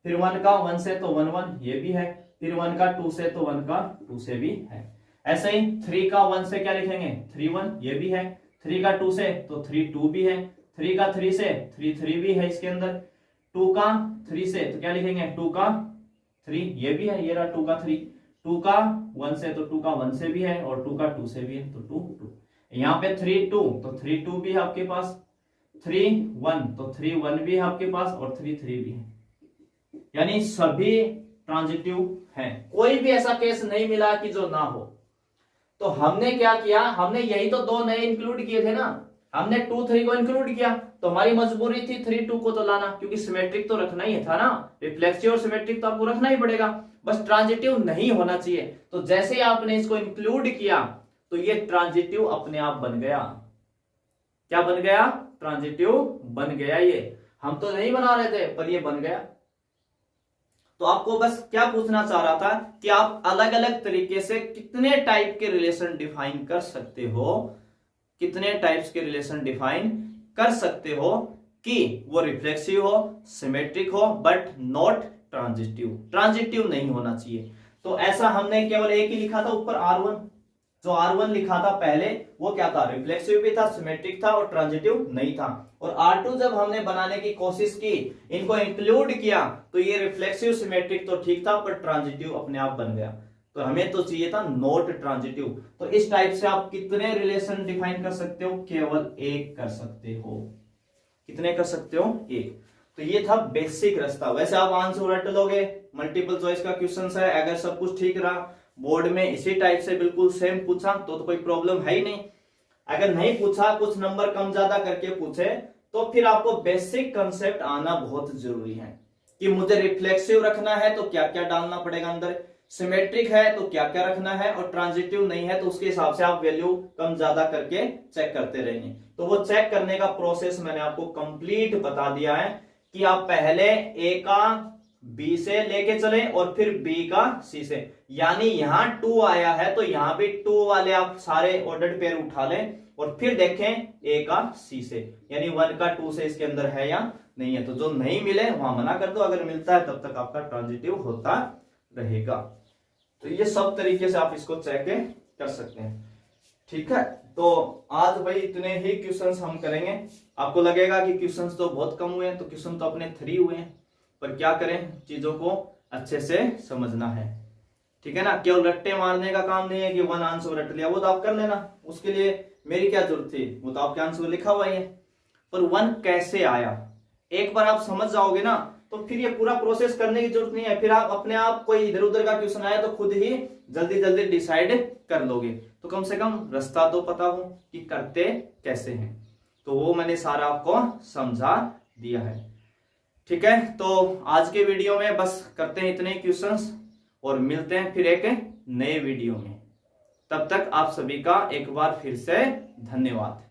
A: फिर 1 का 1 से, तो 1 1, ये भी है। फिर 1 का 2 से, तो 1 का 2 से भी है। ऐसे ही 3 का 1 से क्या लिखेंगे 3 1, ये भी है। 3 का 2 से तो 3 2 भी है, 3 का 3 से 3 3 भी है इसके अंदर, 2 का 3 से तो क्या लिखेंगे 2 का 3, ये भी है, ये रहा 2 का 3, 2 का 1 से तो 2 का 1 से भी है और 2 का 2 से भी है तो 2 2, यहाँ पे 3 2 तो 3 2 भी है आपके पास, 3 1 तो 3 1 भी है आपके पास और 3 3 भी है, यानी सभी ट्रांजिटिव हैं, कोई भी ऐसा केस नहीं मिला कि जो ना हो। तो हमने क्या किया, हमने यही तो दो नए इंक्लूड किए थे ना, हमने 2 3 को इंक्लूड किया, तो हमारी मजबूरी थी 3 2 को तो लाना, क्योंकि सिमेट्रिक तो रखना ही था ना, रिफ्लेक्सिव और सिमेट्रिक तो आपको रखना ही पड़ेगा, बस ट्रांजिटिव नहीं होना चाहिए। तो जैसे ही आपने इसको इंक्लूड किया तो ये ट्रांजिटिव अपने आप बन गया, क्या बन गया, ट्रांजिटिव बन गया। ये हम तो नहीं बना रहे थे पर ये बन गया। तो आपको बस क्या पूछना चाह रहा था कि आप अलग अलग तरीके से कितने टाइप के रिलेशन डिफाइन कर सकते हो, कितने टाइप्स के रिलेशन डिफाइन कर सकते हो कि वो रिफ्लेक्सिव हो, सिमेट्रिक हो, बट नॉट ट्रांजिटिव, ट्रांजिटिव नहीं होना चाहिए। तो ऐसा हमने केवल एक ही लिखा था ऊपर R1, जो R1 लिखा था पहले वो क्या था, रिफ्लेक्सिव भी था, सिमेट्रिक था और ट्रांजिटिव नहीं था। और R2 जब हमने बनाने की कोशिश की, इनको इंक्लूड किया, तो ये रिफ्लेक्सिव सिमेट्रिक तो ठीक था पर ट्रांजिटिव अपने आप बन गया, तो हमें तो चाहिए था नॉट ट्रांजिटिव। तो इस टाइप से आप कितने रिलेशन डिफाइन कर सकते हो, केवल एक कर सकते हो। कितने कर सकते हो, एक। तो ये था बेसिक रास्ता। वैसे आप आंसर रट लोगे, मल्टीपल चॉइस का क्वेश्चन है, अगर सब कुछ ठीक रहा, बोर्ड में इसी टाइप से बिल्कुल सेम पूछा तो कोई प्रॉब्लम है ही नहीं। अगर नहीं पूछा, कुछ नंबर कम ज्यादा करके पूछे, तो फिर आपको बेसिक कंसेप्ट आना बहुत जरूरी है कि मुझे रिफ्लेक्सिव रखना है तो क्या क्या डालना पड़ेगा अंदर, सिमेट्रिक है तो क्या क्या रखना है, और ट्रांजिटिव नहीं है तो उसके हिसाब से आप वैल्यू कम ज्यादा करके चेक करते रहेंगे। तो वो चेक करने का प्रोसेस मैंने आपको कंप्लीट बता दिया है कि आप पहले ए का बी से लेके चले और फिर बी का सी से, यानी यहां 2 आया है तो यहां भी 2 वाले आप सारे ऑर्डर्ड पेयर उठा लें और फिर देखें ए का सी से, यानी 1 का 2 से इसके अंदर है या नहीं है। तो जो नहीं मिले वहां मना कर दो, अगर मिलता है तब तक आपका ट्रांजिटिव होता रहेगा। तो ये सब तरीके से आप इसको चेक कर सकते हैं, ठीक है। तो आज भाई इतने ही क्वेश्चंस हम करेंगे। आपको लगेगा कि क्वेश्चंस तो बहुत कम हुए हैं, तो क्वेश्चन तो अपने 3 हुए हैं, पर क्या करें, चीजों को अच्छे से समझना है, ठीक है ना। केवल रट्टे मारने का काम नहीं है कि 1 आंसर रट लिया, वो तो आप कर लेना, उसके लिए मेरी क्या जरूरत थी, वो तो आपके आंसर लिखा हुआ ही है। पर 1 कैसे आया, एक बार आप समझ जाओगे ना, तो फिर ये पूरा प्रोसेस करने की जरूरत नहीं है। फिर आप अपने आप कोई इधर उधर का क्वेश्चन आया तो खुद ही जल्दी जल्दी डिसाइड कर लोगे। तो कम से कम रास्ता तो पता हो कि करते कैसे हैं, तो वो मैंने सारा आपको समझा दिया है, ठीक है। तो आज के वीडियो में बस करते हैं इतने क्वेश्चंस और मिलते हैं फिर एक नए वीडियो में। तब तक आप सभी का एक बार फिर से धन्यवाद।